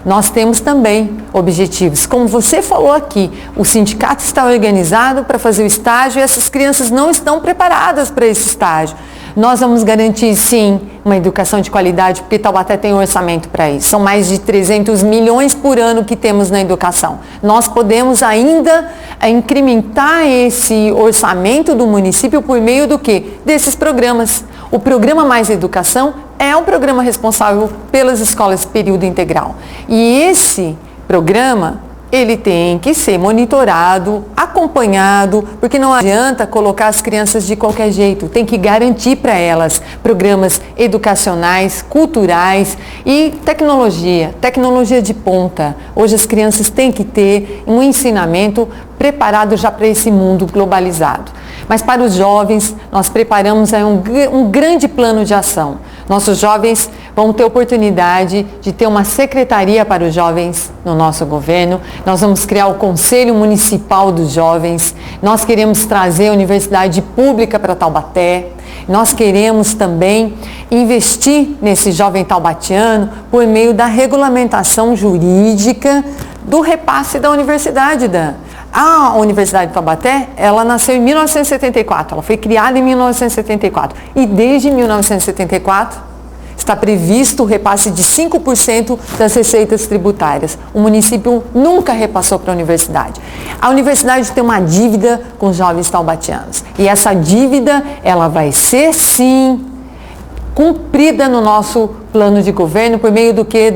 nós temos também objetivos. Como você falou aqui, o sindicato está organizado para fazer o estágio e essas crianças não estão preparadas para esse estágio. Nós vamos garantir, sim, uma educação de qualidade, porque Taubaté tem orçamento para isso. São mais de 300 milhões por ano que temos na educação. Nós podemos ainda incrementar esse orçamento do município por meio do quê? Desses programas. O programa Mais Educação é um programa responsável pelas escolas de período integral. E esse programa, ele tem que ser monitorado, acompanhado, porque não adianta colocar as crianças de qualquer jeito. Tem que garantir para elas programas educacionais, culturais e tecnologia de ponta. Hoje as crianças têm que ter um ensinamento preparado já para esse mundo globalizado. Mas para os jovens, nós preparamos aí um grande plano de ação. Nossos jovens vão ter oportunidade de ter uma secretaria para os jovens no nosso governo. Nós vamos criar o Conselho Municipal dos Jovens. Nós queremos trazer a universidade pública para Taubaté. Nós queremos também investir nesse jovem taubatiano por meio da regulamentação jurídica do repasse da universidade. A Universidade de Taubaté, ela nasceu em 1974, ela foi criada em 1974 e desde 1974 está previsto o repasse de 5% das receitas tributárias. O município nunca repassou para a universidade. A universidade tem uma dívida com os jovens taubatianos e essa dívida, ela vai ser sim cumprida no nosso plano de governo por meio do que,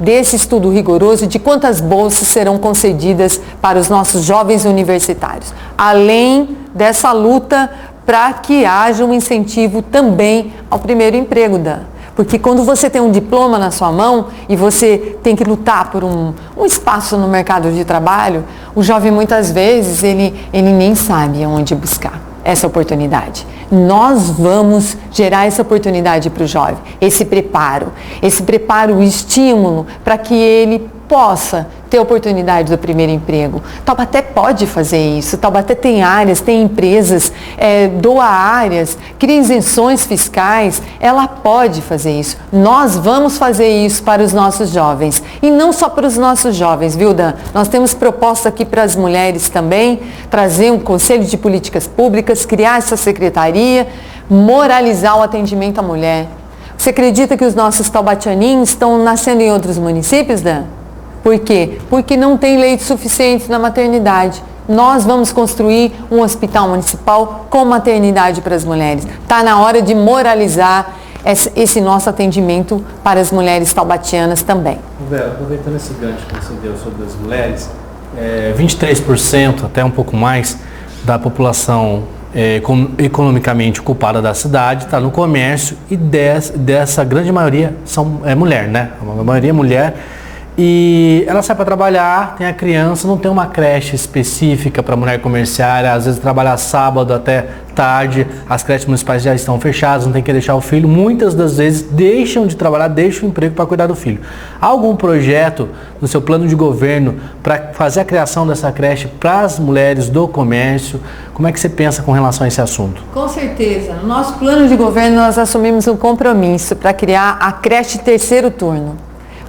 desse estudo rigoroso de quantas bolsas serão concedidas para os nossos jovens universitários, além dessa luta para que haja um incentivo também ao primeiro emprego, porque quando você tem um diploma na sua mão e você tem que lutar por um espaço no mercado de trabalho, o jovem muitas vezes ele nem sabe onde buscar essa oportunidade. Nós vamos gerar essa oportunidade para o jovem, esse preparo, o estímulo para que ele possa ter oportunidade do primeiro emprego. Taubaté pode fazer isso. Taubaté tem áreas, tem empresas, doa áreas, cria isenções fiscais. Ela pode fazer isso. Nós vamos fazer isso para os nossos jovens. E não só para os nossos jovens, viu, Dan? Nós temos proposta aqui para as mulheres também, trazer um conselho de políticas públicas, criar essa secretaria, moralizar o atendimento à mulher. Você acredita que os nossos taubatianinhos estão nascendo em outros municípios, Dan? Por quê? Porque não tem leitos suficientes na maternidade. Nós vamos construir um hospital municipal com maternidade para as mulheres. Está na hora de moralizar esse nosso atendimento para as mulheres taubatianas também. Vera, aproveitando esse gancho que você deu sobre as mulheres, 23%, até um pouco mais, da população economicamente ocupada da cidade está no comércio e dessa grande maioria é mulher, né? A maioria é mulher. E ela sai para trabalhar, tem a criança, não tem uma creche específica para mulher comerciária, às vezes trabalha sábado até tarde, as creches municipais já estão fechadas, não tem que deixar o filho, muitas das vezes deixam de trabalhar, deixam o emprego para cuidar do filho. Há algum projeto no seu plano de governo para fazer a criação dessa creche para as mulheres do comércio? Como é que você pensa com relação a esse assunto? Com certeza. No nosso plano de governo nós assumimos um compromisso para criar a creche terceiro turno,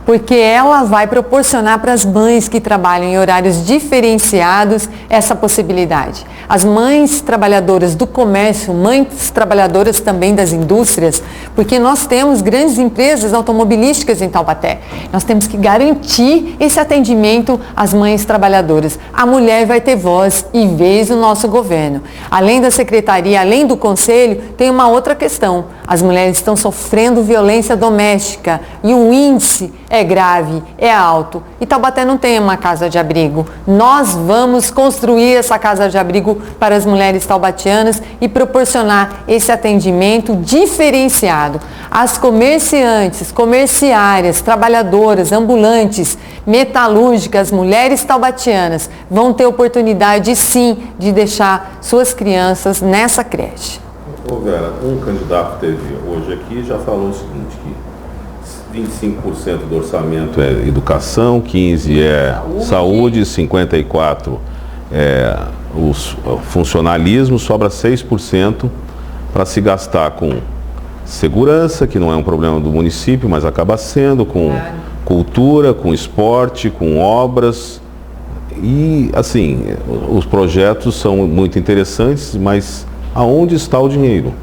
porque ela vai proporcionar para as mães que trabalham em horários diferenciados essa possibilidade. As mães trabalhadoras do comércio, mães trabalhadoras também das indústrias, porque nós temos grandes empresas automobilísticas em Taubaté. Nós temos que garantir esse atendimento às mães trabalhadoras. A mulher vai ter voz e vez no nosso governo. Além da secretaria, além do conselho, tem uma outra questão. As mulheres estão sofrendo violência doméstica e o índice é grave, é alto. E Taubaté não tem uma casa de abrigo. Nós vamos construir essa casa de abrigo para as mulheres taubatianas e proporcionar esse atendimento diferenciado. As comerciantes, comerciárias, trabalhadoras, ambulantes, metalúrgicas, mulheres taubatianas vão ter oportunidade sim de deixar suas crianças nessa creche. Ô Vera, um candidato teve hoje aqui já falou o seguinte, que 25% do orçamento é educação, 15% é saúde, 54% é o funcionalismo, sobra 6% para se gastar com segurança, que não é um problema do município, mas acaba sendo, com cultura, com esporte, com obras. E, assim, os projetos são muito interessantes, mas aonde está o dinheiro?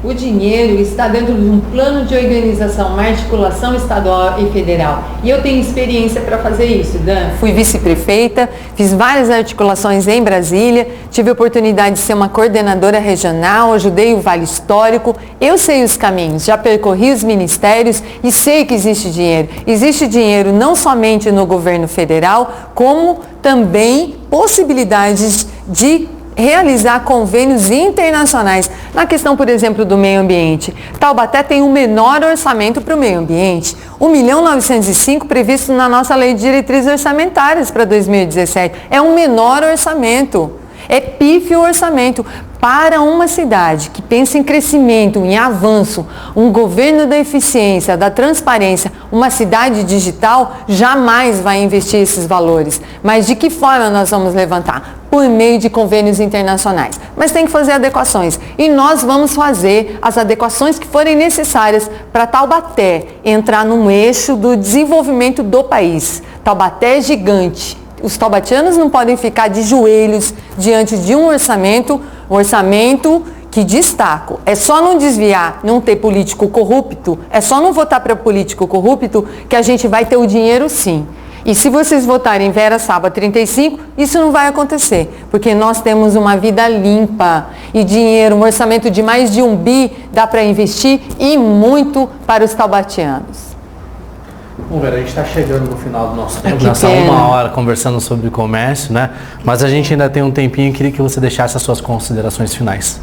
O dinheiro está dentro de um plano de organização, uma articulação estadual e federal. E eu tenho experiência para fazer isso, Dan. Fui vice-prefeita, fiz várias articulações em Brasília, tive a oportunidade de ser uma coordenadora regional, ajudei o Vale Histórico. Eu sei os caminhos, já percorri os ministérios e sei que existe dinheiro. Existe dinheiro não somente no governo federal, como também possibilidades de realizar convênios internacionais. Na questão, por exemplo, do meio ambiente, Taubaté tem o menor orçamento para o meio ambiente, 1.905.000 previsto na nossa Lei de Diretrizes Orçamentárias para 2017. É um menor orçamento, é pífio orçamento. Para uma cidade que pensa em crescimento, em avanço, um governo da eficiência, da transparência, uma cidade digital, jamais vai investir esses valores. Mas de que forma nós vamos levantar? Por meio de convênios internacionais. Mas tem que fazer adequações. E nós vamos fazer as adequações que forem necessárias para Taubaté entrar num eixo do desenvolvimento do país. Taubaté é gigante. Os taubatianos não podem ficar de joelhos diante de um orçamento que destaco. É só não desviar, não ter político corrupto, é só não votar para político corrupto que a gente vai ter o dinheiro sim. E se vocês votarem Vera Saba 35, isso não vai acontecer, porque nós temos uma vida limpa e dinheiro, um orçamento de mais de 1 bi dá para investir e muito para os taubatianos. Bom, Vera, a gente está chegando no final do nosso tempo, nessa 1 hora conversando sobre comércio, né? Mas a gente ainda tem um tempinho e queria que você deixasse as suas considerações finais.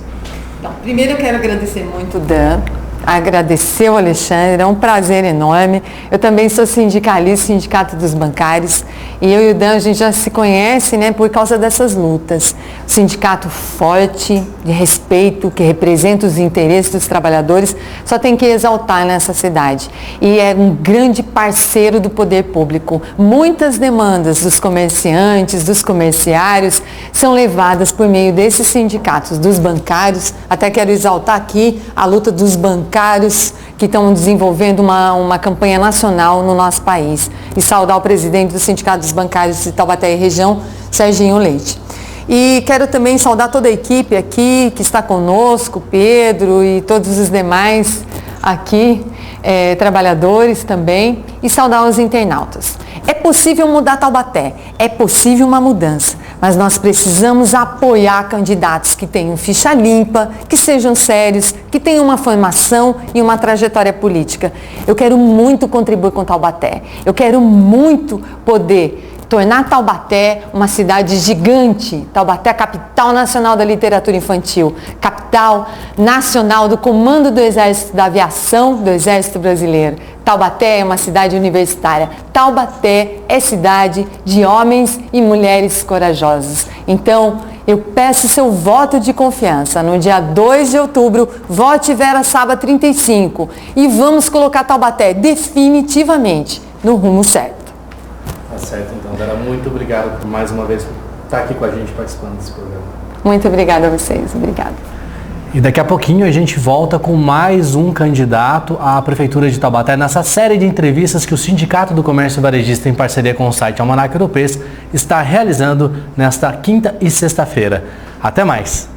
Então, primeiro eu quero agradecer muito o Dan, agradecer o Alexandre, é um prazer enorme. Eu também sou sindicalista, Sindicato dos Bancários, e eu e o Dan, a gente já se conhece, né, por causa dessas lutas. Sindicato forte, de respeito, que representa os interesses dos trabalhadores, só tem que exaltar nessa cidade. E é um grande parceiro do poder público. Muitas demandas dos comerciantes, dos comerciários, são levadas por meio desses sindicatos, dos bancários. Até quero exaltar aqui a luta dos bancários que estão desenvolvendo uma campanha nacional no nosso país. E saudar o presidente do Sindicato dos Bancários de Taubaté e região, Serginho Leite. E quero também saudar toda a equipe aqui que está conosco, Pedro e todos os demais aqui, trabalhadores também, e saudar os internautas. É possível mudar Taubaté, é possível uma mudança, mas nós precisamos apoiar candidatos que tenham ficha limpa, que sejam sérios, que tenham uma formação e uma trajetória política. Eu quero muito contribuir com Taubaté, eu quero muito poder tornar Taubaté uma cidade gigante. Taubaté é a capital nacional da literatura infantil, capital nacional do comando do Exército da Aviação do Exército Brasileiro. Taubaté é uma cidade universitária. Taubaté é cidade de homens e mulheres corajosos. Então, eu peço seu voto de confiança. No dia 2 de outubro, vote Vera Saba 35 e vamos colocar Taubaté definitivamente no rumo certo. Tá certo, então, Vera, muito obrigado por mais uma vez estar aqui com a gente participando desse programa. Muito obrigada a vocês, obrigada. E daqui a pouquinho a gente volta com mais um candidato à Prefeitura de Taubaté nessa série de entrevistas que o Sindicato do Comércio Varejista, em parceria com o site Almanac Europeus, está realizando nesta quinta e sexta-feira. Até mais!